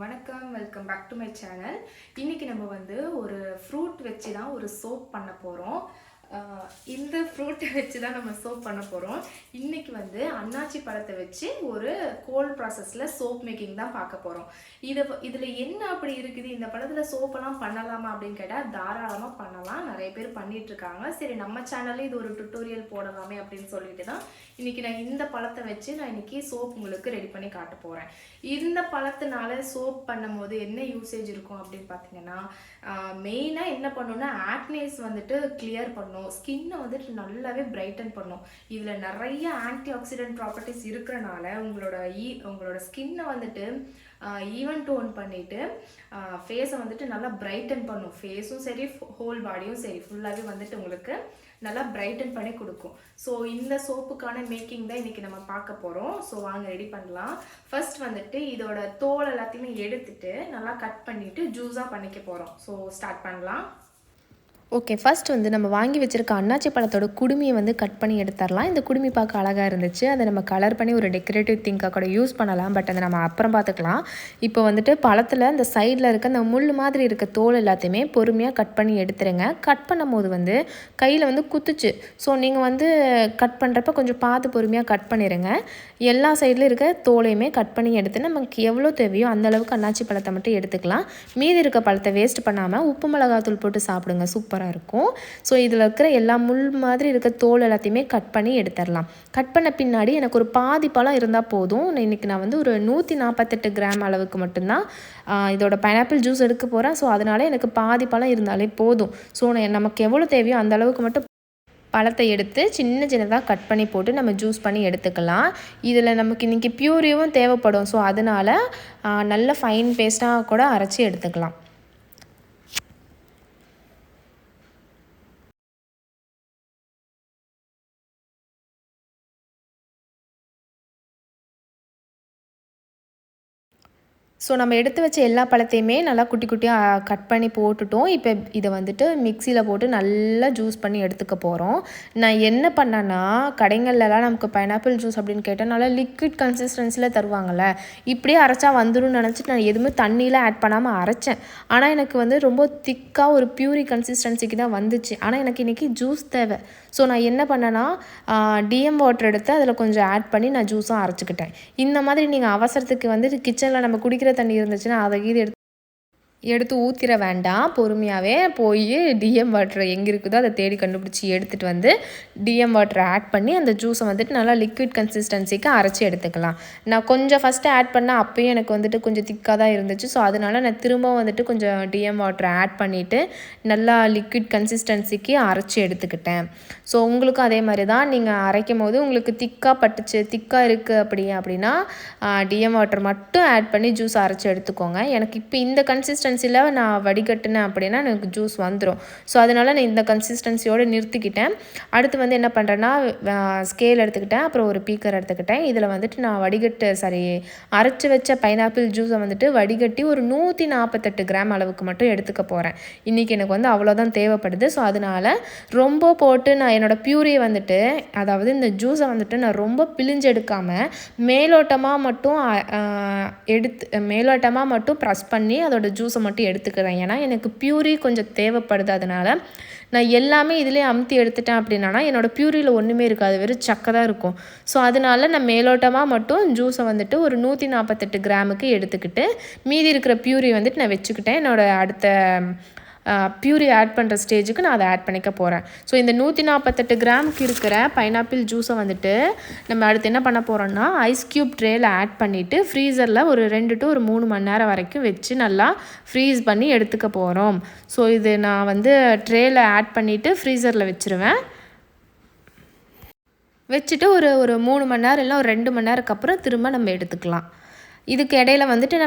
வணக்கம், welcome back to my channel. இன்னைக்கு நம்ம வந்து ஒரு ஃப்ரூட் வச்சு தான் ஒரு சோப் பண்ண போகிறோம். இந்த ஃப்ரூட்டை வச்சு தான் நம்ம சோப் பண்ண போகிறோம். இன்றைக்கி வந்து அன்னாச்சி பழத்தை வச்சு ஒரு கோல்ட் ப்ராசஸில் சோப் மேக்கிங் தான் பார்க்க போகிறோம். இதில் என்ன அப்படி இருக்குது, இந்த பழத்தில் சோப்பெல்லாம் பண்ணலாமா அப்படின்னு கேட்டால் தாராளமாக பண்ணலாம். நிறைய பேர் பண்ணிகிட்ருக்காங்க. சரி, நம்ம சேனல்ல இது ஒரு டுட்டோரியல் போடலாமே அப்படின்னு சொல்லிட்டு தான் இன்றைக்கி நான் இந்த பழத்தை வச்சு நான் இன்றைக்கி சோப் உங்களுக்கு ரெடி பண்ணி காட்ட போகிறேன். இந்த பழத்தினால சோப் பண்ணும் போது என்ன யூசேஜ் இருக்கும் அப்படின்னு பார்த்தீங்கன்னா, மெயினாக என்ன பண்ணணும்னா ஆக்னேஸ் வந்துட்டு கிளியர் பண்ணும், ஸ்கின்னை வந்துட்டு நல்லாவே பிரைட்டன் பண்ணும். இதில் நிறைய ஆன்டி ஆக்சிடென்ட் ப்ராப்பர்ட்டிஸ் இருக்கிறனால உங்களோட ஸ்கின்னை வந்துட்டு ஈவன் டோன் பண்ணிவிட்டு ஃபேஸை வந்துட்டு நல்லா பிரைட்டன் பண்ணும். ஃபேஸும் சரி, ஹோல் பாடியும் சரி, ஃபுல்லாகவே வந்துட்டு உங்களுக்கு நல்லா பிரைட்டன் பண்ணி கொடுக்கும். ஸோ இந்த சோப்புக்கான மேக்கிங் தான் இன்றைக்கி நம்ம பார்க்க போகிறோம். ஸோ வாங்க ரெடி பண்ணலாம். ஃபர்ஸ்ட் வந்துட்டு இதோட தோல் எல்லாத்தையுமே எடுத்துட்டு நல்லா கட் பண்ணிவிட்டு ஜூஸாக பண்ணிக்க போகிறோம். ஸோ ஸ்டார்ட் பண்ணலாம். ஓகே, ஃபஸ்ட் வந்து நம்ம வாங்கி வச்சுருக்க அன்னாச்சி பழத்தோட குடுமியை வந்து கட் பண்ணி எடுத்துடலாம். இந்த குடுமி பார்க்க அழகாக இருந்துச்சு. அதை நம்ம கலர் பண்ணி ஒரு டெக்கரேட்டிவ் திங்காக கூட யூஸ் பண்ணலாம். பட் அதை நம்ம அப்புறம் பார்த்துக்கலாம். இப்போ வந்துட்டு பழத்தில் இந்த சைடில் இருக்க அந்த முள் மாதிரி இருக்க தோல் எல்லாத்தையுமே பொறுமையாக கட் பண்ணி எடுத்துருங்க. கட் பண்ணும் போது வந்து கையில் வந்து குத்துச்சு. ஸோ நீங்கள் வந்து கட் பண்ணுறப்ப கொஞ்சம் பார்த்து பொறுமையாக கட் பண்ணிடுங்க. எல்லா சைடில் இருக்க தோலையுமே கட் பண்ணி எடுத்து நமக்கு எவ்வளோ தேவையோ அந்தளவுக்கு அன்னாச்சி பழத்தை மட்டும் எடுத்துக்கலாம். மீதி இருக்க பழத்தை வேஸ்ட் பண்ணாமல் உப்பு மிளகாத்தூள் போட்டு சாப்பிடுங்க, சூப்பராக இருக்கும். ஸோ இதில் இருக்கிற எல்லா முள் மாதிரி இருக்க தோல் எல்லாத்தையுமே கட் பண்ணி எடுத்துடலாம். கட் பண்ண பின்னாடி எனக்கு ஒரு பாதி பழம் இருந்தால் போதும். இன்றைக்கி நான் வந்து ஒரு 148 கிராம் அளவுக்கு மட்டும்தான் இதோட பைனாப்பிள் ஜூஸ் எடுக்க போகிறேன். ஸோ அதனால் எனக்கு பாதி பழம் இருந்தாலே போதும். ஸோ நமக்கு எவ்வளோ தேவையோ அந்த அளவுக்கு மட்டும் பழத்தை எடுத்து சின்ன சின்னதாக கட் பண்ணி போட்டு நம்ம ஜூஸ் பண்ணி எடுத்துக்கலாம். இதில் நமக்கு இன்றைக்கி பியூரியும் தேவைப்படும். ஸோ அதனால் நல்ல ஃபைன் பேஸ்ட்டாக கூட அரைச்சி எடுத்துக்கலாம். ஸோ நம்ம எடுத்து வச்ச எல்லா பழத்தையுமே நல்லா குட்டி குட்டியாக கட் பண்ணி போட்டுட்டோம். இப்போ இதை வந்துட்டு மிக்சியில் போட்டு நல்லா ஜூஸ் பண்ணி எடுத்துக்க போகிறோம். நான் என்ன பண்ணேன்னா, கடைங்கள்லாம் நமக்கு பைனாப்பிள் ஜூஸ் அப்படின்னு கேட்டால் நல்லா லிக்விட் கன்சிஸ்டன்சியில் தருவாங்கள்ல, இப்படியே அரைச்சா வந்துடும் நினச்சிட்டு நான் எதுவுமே தண்ணியில் ஆட் பண்ணாமல் அரைச்சேன். ஆனால் எனக்கு வந்து ரொம்ப திக்காக ஒரு பியூரி கன்சிஸ்டன்சிக்கு தான் வந்துச்சு. ஆனால் எனக்கு இன்றைக்கி ஜூஸ் தேவை. ஸோ நான் என்ன பண்ணேன்னா, டிஎம் வாட்டர் எடுத்து அதில் கொஞ்சம் ஆட் பண்ணி நான் ஜூஸாக அரைச்சிக்கிட்டேன். இந்த மாதிரி நீங்கள் அவசரத்துக்கு வந்து கிச்சனில் நம்ம குடிக்கிற தண்ணி இருந்துச்சுன்னா அதை எடுத்து ஊற்றிட வேண்டாம். பொறுமையாகவே போய் டிஎம் வாட்டர் எங்கே இருக்குதோ அதை தேடி கண்டுபிடிச்சி எடுத்துகிட்டு வந்து டிஎம் வாட்டரை ஆட் பண்ணி அந்த ஜூஸை வந்துட்டு நல்லா லிக்விட் கன்சிஸ்டன்சிக்கு அரைச்சி எடுத்துக்கலாம். நான் கொஞ்சம் ஃபஸ்ட்டு ஆட் பண்ணால் அப்போயும் எனக்கு வந்துட்டு கொஞ்சம் திக்காக தான் இருந்துச்சு. ஸோ அதனால் நான் திரும்பவும் வந்துட்டு கொஞ்சம் டிஎம் வாட்டரை ஆட் பண்ணிவிட்டு நல்லா லிக்விட் கன்சிஸ்டன்சிக்கு அரைச்சி எடுத்துக்கிட்டேன். ஸோ உங்களுக்கும் அதே மாதிரி தான். நீங்கள் அரைக்கும் போது உங்களுக்கு திக்காக இருக்குது அப்படின்னா டிஎம் வாட்டர் மட்டும் ஆட் பண்ணி ஜூஸ் அரைச்சி எடுத்துக்கோங்க. எனக்கு இப்போ இந்த கன்சிஸ்டன்சியில் நான் வடிகட்டினேன் அப்படின்னா எனக்கு ஜூஸ் வந்துடும். ஸோ அதனால் நான் இந்த கன்சிஸ்டன்சியோடு நிறுத்திக்கிட்டேன். அடுத்து வந்து என்ன பண்ணுறேன்னா, ஸ்கேல் எடுத்துக்கிட்டேன், அப்புறம் ஒரு பீக்கர் எடுத்துக்கிட்டேன். இதில் வந்துட்டு நான் அரைச்சி வச்ச பைனாப்பிள் ஜூஸை வந்துட்டு வடிகட்டி ஒரு 148 கிராம் அளவுக்கு மட்டும் எடுத்துக்க போகிறேன். இன்றைக்கி எனக்கு வந்து அவ்வளோதான் தேவைப்படுது. ஸோ அதனால் ரொம்ப போட்டு நான் என்னோடய பியூரியை வந்துட்டு, அதாவது இந்த ஜூஸை வந்துட்டு நான் ரொம்ப பிழிஞ்சு எடுக்காமல் மேலோட்டமாக மட்டும் ப்ரெஸ் பண்ணி அதோட ஜூஸை மட்டும் எடுத்துக்கிறேன். ஏன்னா எனக்கு பியூரி கொஞ்சம் தேவைப்படுது. அதனால் நான் எல்லாமே இதிலே அமுத்தி எடுத்துட்டேன் அப்படின்னா என்னோடய பியூரியில் ஒன்றுமே இருக்காது, வெறும் சக்கை தான் இருக்கும். ஸோ அதனால் நான் மேலோட்டமாக மட்டும் ஜூஸை வந்துட்டு ஒரு 148 கிராமுக்கு எடுத்துக்கிட்டு மீதி இருக்கிற பியூரி வந்துட்டு நான் வச்சுக்கிட்டேன். என்னோடய அடுத்த பியூரி ஆட் பண்ணுற ஸ்டேஜுக்கு நான் அதை ஆட் பண்ணிக்க போகிறேன். ஸோ இந்த 148 கிராமுக்கு இருக்கிற பைனாப்பிள் ஜூஸை வந்துட்டு நம்ம அடுத்து என்ன பண்ண போகிறோம்னா, ஐஸ் க்யூப் ட்ரேயில் ஆட் பண்ணிவிட்டு ஃப்ரீசரில் ஒரு 2 to 3 மணி நேரம் வரைக்கும் வச்சு நல்லா ஃப்ரீஸ் பண்ணி எடுத்துக்க போகிறோம். ஸோ இது நான் வந்து ட்ரேயில் ஆட் பண்ணிவிட்டு ஃப்ரீசரில் வச்சுட்டு ஒரு 3 மணி நேரம் இல்லை ஒரு 2 மணி நேரத்துக்கு அப்புறம் திரும்ப நம்ம எடுத்துக்கலாம். இதுக்கு இடையில வந்துட்டு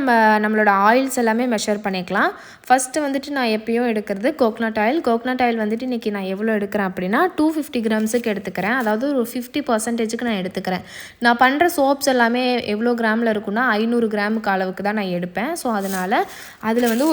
நம்மளோட ஆயில்ஸ் எல்லாமே மெஷர் பண்ணிக்கலாம். ஃபஸ்ட்டு வந்துட்டு நான் எப்பயும் எடுக்கிறது கோகனட் ஆயில் வந்துட்டு இன்றைக்கி நான் எவ்வளோ எடுக்கிறேன் அப்படின்னா 250 கிராம்ஸுக்கு எடுத்துக்கிறேன். அதாவது ஒரு 50% நான் எடுத்துக்கிறேன். நான் பண்ணுற சோப்ஸ் எல்லாமே எவ்வளோ கிராமில் இருக்குன்னா 500 கிராமுக்கு அளவுக்கு தான் நான் எடுப்பேன். ஸோ அதனால் அதில் வந்து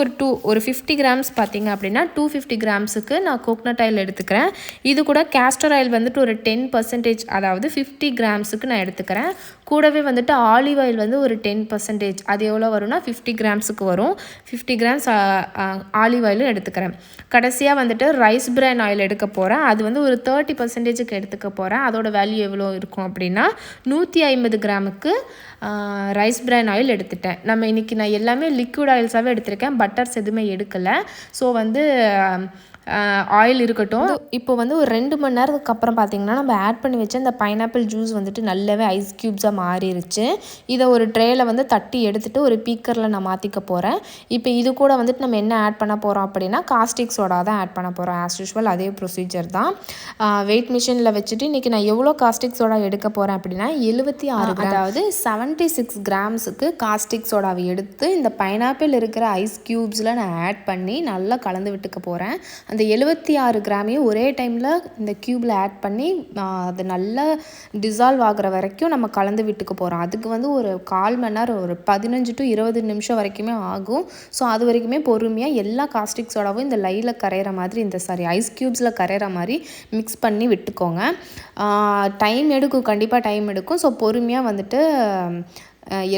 ஒரு 50 கிராம்ஸ் பார்த்திங்க அப்படின்னா 250 கிராம்ஸுக்கு நான் கோகனட் ஆயில் எடுத்துக்கிறேன். இது கூட கேஸ்டர் ஆயில் வந்துட்டு ஒரு 10%, அதாவது 50 கிராம்ஸுக்கு நான் எடுத்துக்கிறேன். கூடவே வந்துட்டு ஆலிவ் ஆயில் வந்து ஒரு 10% 30%. அது எவ்வளோ வரும்னா 50 கிராம்ஸுக்கு வரும். 50 கிராம்ஸ் ஆலிவ் ஆயிலும் எடுத்துக்கிறேன். கடைசியாக வந்துட்டு ரைஸ் பிரான் ஆயில் எடுக்க போகிறேன். அது வந்து ஒரு 30%க்கு எடுத்துக்க போகிறேன். அதோட வேல்யூ எவ்வளோ இருக்கும் அப்படின்னா 150 கிராமுக்கு ரைஸ் பிரான் ஆயில் எடுத்துட்டேன். நம்ம இன்றைக்கி நான் எல்லாமே லிக்விட் ஆயில்ஸாகவே எடுத்திருக்கேன். பட்டர்ஸ் எதுவுமே எடுக்கலை. ஸோ வந்து ஆயில் இருக்கட்டும். இப்போ வந்து ஒரு 2 மணி நேரத்துக்கு அப்புறம் பார்த்திங்கன்னா நம்ம ஆட் பண்ணி வச்ச இந்த பைனாப்பிள் ஜூஸ் வந்துட்டு நல்லாவே ஐஸ் க்யூப்ஸாக மாறிடுச்சு. இதை ஒரு ட்ரேயில் வந்து தட்டி எடுத்துகிட்டு ஒரு பீக்கரில் நான் மாற்றிக்க போகிறேன். இப்போ இது கூட வந்துட்டு நம்ம என்ன ஆட் பண்ண போகிறோம் அப்படின்னா காஸ்டிக் சோடா தான் ஆட் பண்ண போகிறோம். ஆஸ் யூஷுவல் அதே ப்ரொசீஜர் தான். வெயிட் மிஷினில் வச்சுட்டு இன்றைக்கி நான் எவ்வளோ காஸ்டிக் சோடா எடுக்க போகிறேன் அப்படின்னா 76 அதாவது 76 கிராம்ஸுக்கு காஸ்டிக் சோடாவை எடுத்து இந்த பைனாப்பிள் இருக்கிற ஐஸ் க்யூப்ஸில் நான் ஆட் பண்ணி நல்லா கலந்து விட்டுக்க போகிறேன். அந்த 76 கிராமையும் ஒரே டைமில் இந்த க்யூப்பில் ஆட் பண்ணி அது நல்லா டிசால்வ் ஆகிற வரைக்கும் நம்ம கலந்து விட்டுக்க போகிறோம். அதுக்கு வந்து ஒரு 1/4 மணி நேரம், ஒரு 15 to 20 நிமிஷம் வரைக்குமே ஆகும். ஸோ அது வரைக்குமே பொறுமையாக எல்லா காஸ்டிக் சோடாவும் இந்த லையில் கரையிற மாதிரி, ஐஸ் க்யூப்ஸில் கரையிற மாதிரி மிக்ஸ் பண்ணி விட்டுக்கோங்க. டைம் எடுக்கும், கண்டிப்பாக டைம் எடுக்கும். ஸோ பொறுமையாக வந்துட்டு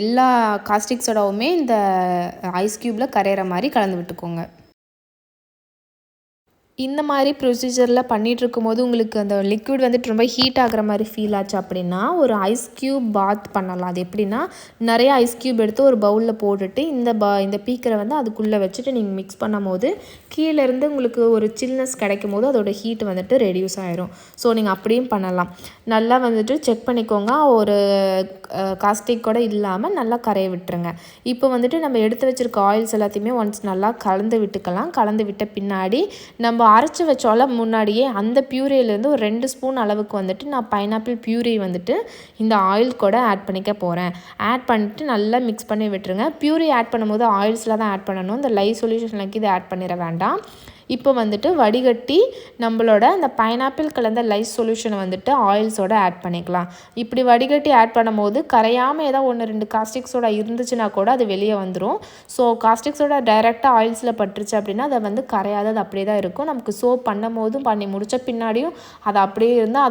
எல்லா காஸ்டிக் சோடாவுமே இந்த ஐஸ் க்யூப்பில் கரையிற மாதிரி கலந்து விட்டுக்கோங்க. இந்த மாதிரி ப்ரொசீஜரில் பண்ணிகிட்ருக்கும்போது உங்களுக்கு அந்த லிக்விட் வந்துட்டு ரொம்ப ஹீட் ஆகிற மாதிரி ஃபீல் ஆச்சு அப்படின்னா ஒரு ஐஸ் க்யூப் பாத் பண்ணலாம். அது எப்படின்னா நிறைய ஐஸ் க்யூப் எடுத்து ஒரு பவுலில் போட்டுட்டு இந்த பீக்கரை வந்து அதுக்குள்ளே வச்சுட்டு நீங்கள் மிக்ஸ் பண்ணும் போது கீழேருந்து உங்களுக்கு ஒரு சில்னஸ் கிடைக்கும் போது அதோட ஹீட் வந்துட்டு ரெடியூஸ் ஆயிரும். ஸோ நீங்கள் அப்படியும் பண்ணலாம். நல்லா வந்துட்டு செக் பண்ணிக்கோங்க, ஒரு காஸ்டிக் கூட இல்லாமல் நல்லா கரைய விட்டுருங்க. இப்போ வந்துட்டு நம்ம எடுத்து வச்சுருக்க ஆயில்ஸ் எல்லாத்தையுமே ஒன்ஸ் நல்லா கலந்து விட்டுக்கலாம். கலந்து விட்ட பின்னாடி நம்ம அரைச்சி வச்சோல முன்னாடியே அந்த பியூரியிலேருந்து ஒரு 2 ஸ்பூன் அளவுக்கு வந்துட்டு நான் பைனாப்பிள் பியூரி வந்துட்டு இந்த ஆயில் கூட ஆட் பண்ணிக்க போகிறேன். ஆட் பண்ணிட்டு நல்லா மிக்ஸ் பண்ணி விட்டுருங்க. பியூரி ஆட் பண்ணும்போது ஆயில்ஸில் தான் ஆட் பண்ணணும். இந்த லைவ் சொல்யூஷனுக்கு இது ஆட் பண்ணிட வேண்டாம். இப்போ வந்துட்டு வடிகட்டி நம்மளோட அந்த பைனாப்பிள் கலந்த லைஸ் சொல்யூஷனை வந்துட்டு ஆயில்ஸோட ஆட் பண்ணிக்கலாம். இப்படி வடிகட்டி ஆட் பண்ணும்போது கரையாமல் ஏதாவது 1-2 காஸ்டிக் சோடா இருந்துச்சுன்னா கூட அது வெளியே வந்துடும். ஸோ காஸ்டிக் சோடா டைரெக்டாக ஆயில்ஸில் பட்டுருச்சு அப்படின்னா அதை வந்து கரையாத, அது அப்படியே தான் இருக்கும். நமக்கு சோப் பண்ணும் போதும் பண்ணி முடித்த பின்னாடியும் அது அப்படியே இருந்தால்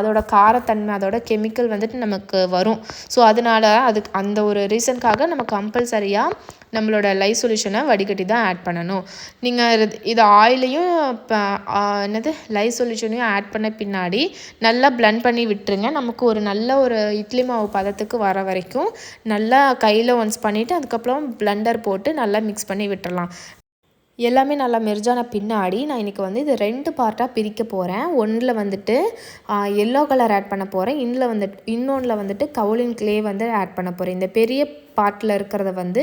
அதோட காரத்தன்மை, அதோட கெமிக்கல் வந்துட்டு நமக்கு வரும். ஸோ அதனால் அதுக்கு அந்த ஒரு ரீசனுக்காக நம்ம கம்பல்சரியாக நம்மளோட லைவ் சொல்யூஷனை வடிகட்டி தான் ஆட் பண்ணணும். நீங்கள் இதை ஆயிலையும் லைவ் சொல்யூஷனையும் ஆட் பண்ண பின்னாடி நல்லா பிளெண்ட் பண்ணி விட்டுருங்க. நமக்கு ஒரு நல்ல ஒரு இட்லி மாவு பதத்துக்கு வர வரைக்கும் நல்லா கையில் ஒன்ஸ் பண்ணிவிட்டு அதுக்கப்புறம் பிளெண்டர் போட்டு நல்லா மிக்ஸ் பண்ணி விட்டுறலாம். எல்லாமே நல்லா மெர்ஜான பின்னாடி நான் இன்றைக்கி வந்து இது 2 பார்ட்டாக பிரிக்க போகிறேன். ஒன்றில் வந்துட்டு எல்லோ கலர் ஆட் பண்ண போகிறேன். இன்னொன்றில் வந்துட்டு கவுலின் கிளே வந்து ஆட் பண்ண போகிறேன். இந்த பெரிய பார்ட்டில் இருக்கிறத வந்து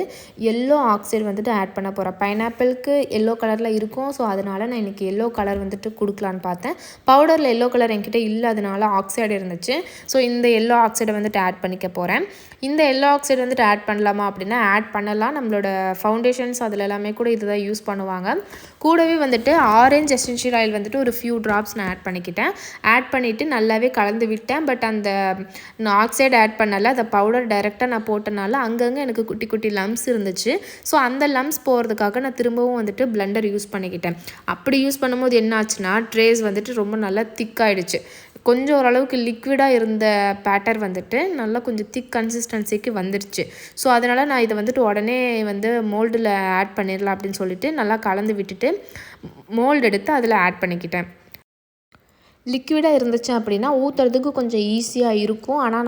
எல்லோ ஆக்சைடு வந்துட்டு ஆட் பண்ண போகிறேன். பைனாப்பிளுக்கு எல்லோ கலரில் இருக்கும். ஸோ அதனால் நான் இன்றைக்கி எல்லோ கலர் வந்துட்டு கொடுக்கலான்னு பார்த்தேன். பவுடரில் எல்லோ கலர் என்கிட்ட இல்லை, அதனால ஆக்சைடு இருந்துச்சு. ஸோ இந்த எல்லோ ஆக்சைடை வந்துட்டு ஆட் பண்ணிக்க போகிறேன். இந்த எல்லோ ஆக்சைடு வந்துட்டு ஆட் பண்ணலாமா அப்படின்னா ஆட் பண்ணலாம். நம்மளோட ஃபவுண்டேஷன்ஸ் அதில் எல்லாமே கூட இதுதான் யூஸ் பண்ணுவாங்க. கூடவே வந்துட்டு ஆரஞ்ச் எசென்ஷியல் ஆயில் வந்துட்டு ஒரு ஃபியூ ட்ராப்ஸ் நான் ஆட் பண்ணிக்கிட்டேன். ஆட் பண்ணிவிட்டு நல்லாவே கலந்து விட்டேன். பட் அந்த நான் ஆக்சைடு ஆட் பண்ணலை, அந்த பவுடர் டைரெக்டாக நான் போட்டனால அங்கங்கே எனக்கு குட்டி குட்டி லம்ஸ் இருந்துச்சு. ஸோ அந்த லம்ஸ் போகிறதுக்காக நான் திரும்பவும் வந்துட்டு பிளெண்டர் யூஸ் பண்ணிக்கிட்டேன். அப்படி யூஸ் பண்ணும்போது என்ன ஆச்சுன்னா ட்ரேஸ் வந்துட்டு ரொம்ப நல்லா திக்காயிடுச்சு. கொஞ்சம் ஓரளவுக்கு லிக்விடாக இருந்த பேட்டர் வந்துட்டு நல்லா கொஞ்சம் திக் கன்சிஸ்டன்சிக்கு வந்துடுச்சு. ஸோ அதனால் நான் இதை வந்துட்டு உடனே வந்து மோல்டில் ஆட் பண்ணிடலாம் அப்படின்னு சொல்லிட்டு நல்லா கலந்து விட்டுட்டு மோல்டு எடுத்து அதில் ஆட் பண்ணிக்கிட்டேன். லிக்விடாக இருந்துச்சு அப்படின்னா ஊற்றுறதுக்கு கொஞ்சம் ஈஸியாக இருக்கும். ஆனால்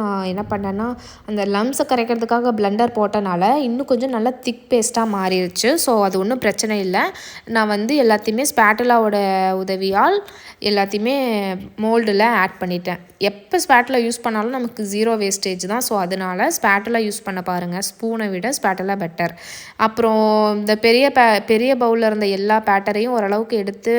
நான் என்ன பண்ணேன்னா அந்த லம்ஸை கரைக்கிறதுக்காக பிளெண்டர் போட்டனால இன்னும் கொஞ்சம் நல்லா திக் பேஸ்ட்டாக மாறிடுச்சு. ஸோ அது ஒன்றும் பிரச்சனை இல்லை. நான் வந்து எல்லாத்தையுமே ஸ்பேட்டலாவோட உதவியால் எல்லாத்தையுமே மோல்டில் ஆட் பண்ணிட்டேன். எப்போ ஸ்பேட்டலா யூஸ் பண்ணாலும் நமக்கு 0 வேஸ்டேஜ் தான். ஸோ அதனால் ஸ்பேட்டலா யூஸ் பண்ண பாருங்கள். ஸ்பூனை விட ஸ்பேட்டலா பெட்டர். அப்புறம் இந்த பெரிய பவுலில் இருந்த எல்லா பேட்டரையும் ஓரளவுக்கு எடுத்து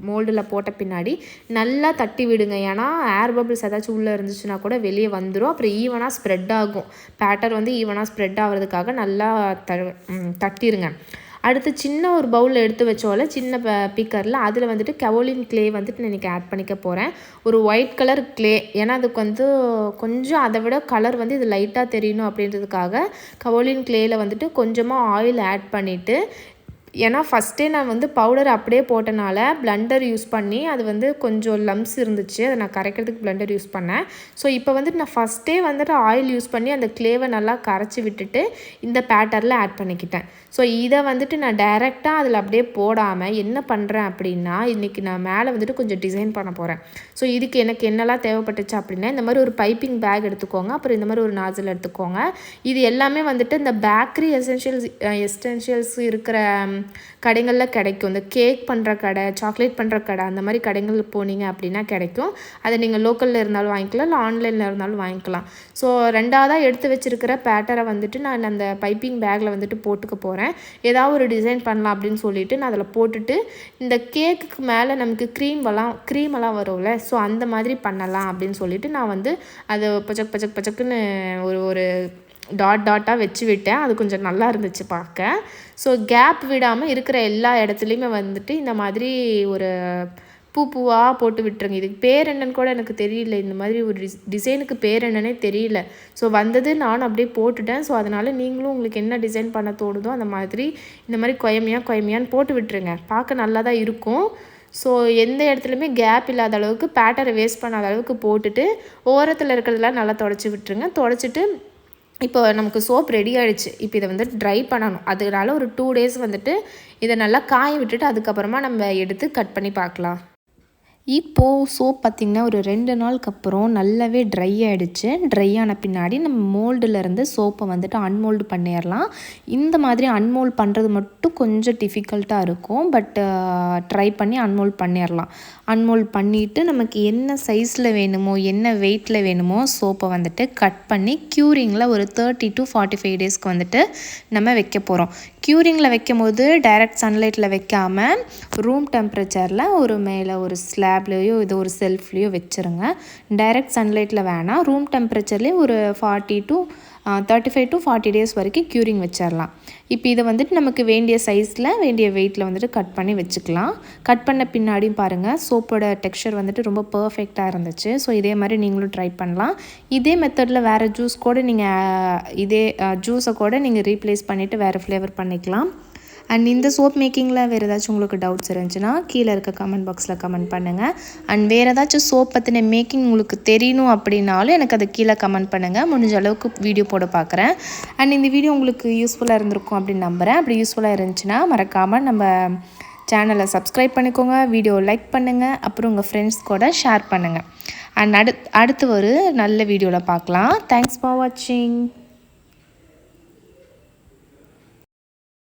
மோல்டில் போட்ட பின்னாடி நல்லா தட்டி விடுங்க. ஏன்னா ஏர் பபிள்ஸ் ஏதாச்சும் உள்ளே இருந்துச்சுன்னா கூட வெளியே வந்துடும். அப்புறம் ஈவனாக ஸ்ப்ரெட் ஆகும். பேட்டர் வந்து ஈவனாக ஸ்ப்ரெட் ஆகிறதுக்காக நல்லா தட்டிடுங்க. அடுத்து சின்ன ஒரு பவுலில் எடுத்து வச்சோல சின்ன பீக்கரில் அதில் வந்துட்டு கவோலின் கிளே வந்துட்டு நான் இன்றைக்கி ஆட் பண்ணிக்க போகிறேன். ஒரு ஒயிட் கலர் கிளே. ஏன்னா அதுக்கு வந்து கொஞ்சம் அதை விட கலர் வந்து இது லைட்டாக தெரியணும் அப்படின்றதுக்காக கவோலின் கிளேயில் வந்துட்டு கொஞ்சமாக ஆயில் ஆட் பண்ணிவிட்டு ஏன்னா ஃபஸ்ட்டே நான் வந்து பவுடர் அப்படியே போட்டனால பிளெண்டர் யூஸ் பண்ணி அது வந்து கொஞ்சம் லம்ஸ் இருந்துச்சு, அதை நான் கரைக்கிறதுக்கு பிளெண்டர் யூஸ் பண்ணேன். ஸோ இப்போ வந்துட்டு நான் ஃபஸ்ட்டே வந்துட்டு ஆயில் யூஸ் பண்ணி அந்த க்ளேவை நல்லா கரைச்சி விட்டுட்டு இந்த பேட்டரில் ஆட் பண்ணிக்கிட்டேன். ஸோ இதை வந்துட்டு நான் டைரெக்டாக அதில் அப்படியே போடாமல் என்ன பண்ணுறேன் அப்படின்னா, இன்றைக்கி நான் மேலே வந்துட்டு கொஞ்சம் டிசைன் பண்ண போகிறேன். ஸோ இதுக்கு எனக்கு என்னெல்லாம் தேவைப்பட்டுச்சு அப்படின்னா, இந்த மாதிரி ஒரு பைப்பிங் பேக் எடுத்துக்கோங்க, அப்புறம் இந்த மாதிரி ஒரு நாசில் எடுத்துக்கோங்க. இது எல்லாமே வந்துட்டு இந்த பேக்கரி எசென்ஷியல்ஸ் இருக்கிற கடைகளில் கிடைக்கும். இந்த கேக் பண்ணுற கடை, சாக்லேட் பண்ணுற கடை, அந்த மாதிரி கடைகளில் போனீங்க அப்படின்னா கிடைக்கும். அதை நீங்கள் லோக்கலில் இருந்தாலும் வாங்கிக்கலாம், இல்லை ஆன்லைனில் இருந்தாலும் வாங்கிக்கலாம். ஸோ ரெண்டாவதாக எடுத்து வச்சுருக்கிற பேட்டரை வந்துட்டு நான் அந்த பைப்பிங் பேக்கில் வந்துட்டு போட்டுக்க போகிறேன். ஏதாவது ஒரு டிசைன் பண்ணலாம் அப்படின்னு சொல்லிட்டு நான் அதில் போட்டுட்டு, இந்த கேக்குக்கு மேலே நமக்கு க்ரீமெல்லாம் வரும்ல, ஸோ அந்த மாதிரி பண்ணலாம் அப்படின்னு சொல்லிட்டு நான் வந்து அதை பச்சக்குன்னு ஒரு டாட்டாக வச்சு விட்டேன். அது கொஞ்சம் நல்லா இருந்துச்சு பார்க்க. ஸோ கேப் விடாமல் இருக்கிற எல்லா இடத்துலையுமே வந்துட்டு இந்த மாதிரி ஒரு பூவாக போட்டு விட்டுருங்க. இதுக்கு பேர் என்னன்னு கூட எனக்கு தெரியல, இந்த மாதிரி ஒரு டிசைனுக்கு பேர் என்னன்னே தெரியல. ஸோ வந்தது நானும் அப்படியே போட்டுட்டேன். ஸோ அதனால் நீங்களும் உங்களுக்கு என்ன டிசைன் பண்ண தோணுதோ அந்த மாதிரி இந்த மாதிரி கொயமையான்னு போட்டு விட்டுருங்க. பார்க்க நல்லா தான் இருக்கும். ஸோ எந்த இடத்துலையுமே கேப் இல்லாத அளவுக்கு, பேட்டரை வேஸ்ட் பண்ணாத அளவுக்கு போட்டுட்டு ஓரத்தில் இருக்கிறதெல்லாம் நல்லா தொடச்சி விட்டுருங்க. தொடச்சிட்டு இப்போ நமக்கு சோப் ரெடி ஆகிடுச்சு. இப்போ இதை வந்து ட்ரை பண்ணணும். அதனால ஒரு 2 days வந்துட்டு இதை நல்லா காய விட்டுட்டு அதுக்கப்புறமா நம்ம எடுத்து கட் பண்ணி பார்க்கலாம். இப்போது சோப் பார்த்திங்கன்னா ஒரு 2 நாளுக்கு அப்புறம் நல்லாவே ட்ரை ஆகிடுச்சு. ட்ரை ஆன பின்னாடி நம்ம மோல்டுலேருந்து சோப்பை வந்துட்டு அன்மோல்டு பண்ணிடலாம். இந்த மாதிரி அன்மோல்ட் பண்ணுறது மட்டும் கொஞ்சம் டிஃபிகல்ட்டாக இருக்கும். பட் ட்ரை பண்ணி அன்மோல்ட் பண்ணிடலாம். அன்மோல்ட் பண்ணிவிட்டு நமக்கு என்ன சைஸில் வேணுமோ, என்ன வெயிட்டில் வேணுமோ சோப்பை வந்துட்டு கட் பண்ணி க்யூரிங்கில் ஒரு 30 to 45 daysக்கு வந்துட்டு நம்ம வைக்க போகிறோம். க்யூரிங்கில் வைக்கும் போது டைரக்ட் சன்லைட்டில் வைக்காமல் ரூம் டெம்பரேச்சரில் ஒரு மேலே ஒரு ஸ்லாப்லேயோ இது ஒரு செல்ஃப்லேயோ வச்சுருங்க. டைரக்ட் சன்லைட்டில் வேணாம், ரூம் டெம்பரேச்சர்லேயே ஒரு 35 to 40 days வரைக்கும் க்யூரிங் வச்சிடலாம். இப்போ இதை வந்துட்டு நமக்கு வேண்டிய சைஸில் வேண்டிய வெயிட்டில் வந்துட்டு கட் பண்ணி வச்சுக்கலாம். கட் பண்ண பின்னாடியும் பாருங்கள் சோப்போட டெக்ஸ்சர் வந்துட்டு ரொம்ப பர்ஃபெக்டாக இருந்துச்சு. ஸோ இதே மாதிரி நீங்களும் ட்ரை பண்ணலாம். இதே மெத்தடில் வேறு ஜூஸ் கூட இதே ஜூஸை கூட நீங்கள் ரீப்ளேஸ் பண்ணிவிட்டு வேறு ஃப்ளேவர் பண்ணிக்கலாம். அண்ட் இந்த சோப் மேக்கிங்கில் வேறு ஏதாச்சும் உங்களுக்கு டவுட்ஸ் இருந்துச்சுன்னா கீழே இருக்க கமெண்ட் பாக்ஸில் கமெண்ட் பண்ணுங்கள். அண்ட் வேறு ஏதாச்சும் சோப் பற்றின மேக்கிங் உங்களுக்கு தெரியணும் அப்படின்னாலும் எனக்கு அதை கீழே கமெண்ட் பண்ணுங்கள். முடிஞ்ச அளவுக்கு வீடியோ போட பார்க்குறேன். அண்ட் இந்த வீடியோ உங்களுக்கு யூஸ்ஃபுல்லாக இருந்திருக்கும் அப்படின்னு நம்புகிறேன். அப்படி யூஸ்ஃபுல்லாக இருந்துச்சுன்னா மறக்காமல் நம்ம சேனலை சப்ஸ்கிரைப் பண்ணிக்கோங்க, வீடியோ லைக் பண்ணுங்கள், அப்புறம் உங்கள் ஃப்ரெண்ட்ஸ் கூட ஷேர் பண்ணுங்கள். அண்ட் அடுத்து ஒரு நல்ல வீடியோவில் பார்க்கலாம். தேங்க்ஸ் ஃபார் வாட்சிங்.